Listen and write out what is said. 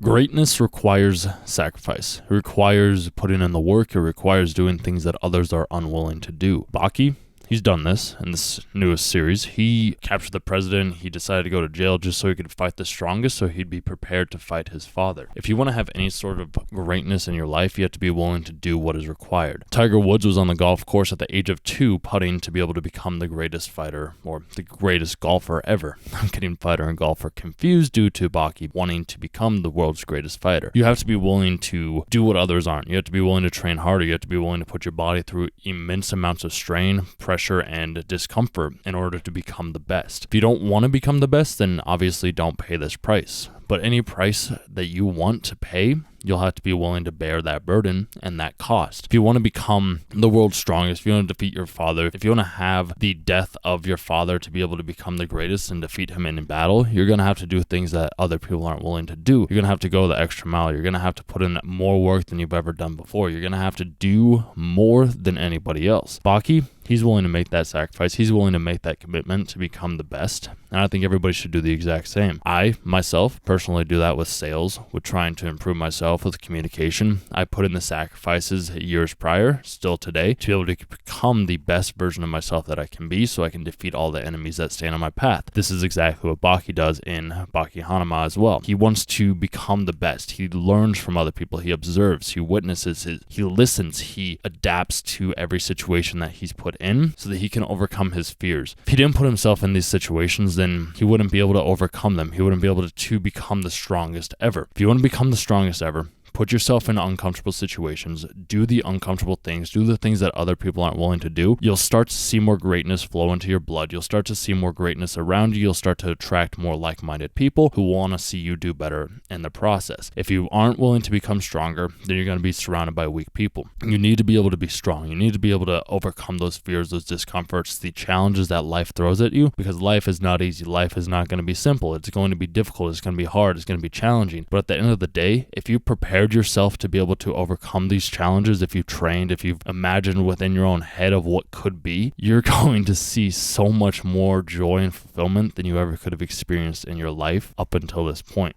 Greatness requires sacrifice. It requires putting in the work. It requires doing things that others are unwilling to do. Baki, he's done this in this newest series. He captured the president. He decided to go to jail just so he could fight the strongest, so he'd be prepared to fight his father. If you want to have any sort of greatness in your life, you have to be willing to do what is required. Tiger Woods was on the golf course at the age of 2 putting to be able to become the greatest fighter or the greatest golfer ever. I'm getting fighter and golfer confused due to Baki wanting to become the world's greatest fighter. You have to be willing to do what others aren't. You have to be willing to train harder. You have to be willing to put your body through immense amounts of strain, pressure, and discomfort in order to become the best. If you don't want to become the best, then obviously don't pay this price. But any price that you want to pay, you'll have to be willing to bear that burden and that cost. If you want to become the world's strongest, if you want to defeat your father, if you want to have the death of your father to be able to become the greatest and defeat him in battle, you're going to have to do things that other people aren't willing to do. You're going to have to go the extra mile. You're going to have to put in more work than you've ever done before. You're going to have to do more than anybody else. Baki, he's willing to make that sacrifice. He's willing to make that commitment to become the best. And I think everybody should do the exact same. I, myself, personally do that with sales, with trying to improve myself with communication. I put in the sacrifices years prior, still today, to be able to become the best version of myself that I can be so I can defeat all the enemies that stand on my path. This is exactly what Baki does in Baki Hanma as well. He wants to become the best. He learns from other people. He observes. He witnesses. He listens. He adapts to every situation that he's put in so that he can overcome his fears. If he didn't put himself in these situations, then he wouldn't be able to overcome them. He wouldn't be able to become the strongest ever. If you want to become the strongest ever, put yourself in uncomfortable situations, do the uncomfortable things, do the things that other people aren't willing to do. You'll start to see more greatness flow into your blood. You'll start to see more greatness around you. You'll start to attract more like-minded people who want to see you do better in the process. If you aren't willing to become stronger, then you're going to be surrounded by weak people. You need to be able to be strong. You need to be able to overcome those fears, those discomforts, the challenges that life throws at you, because life is not easy. Life is not going to be simple. It's going to be difficult. It's going to be hard. It's going to be challenging. But at the end of the day, if you prepared yourself to be able to overcome these challenges, if you've trained, if you've imagined within your own head of what could be, you're going to see so much more joy and fulfillment than you ever could have experienced in your life up until this point.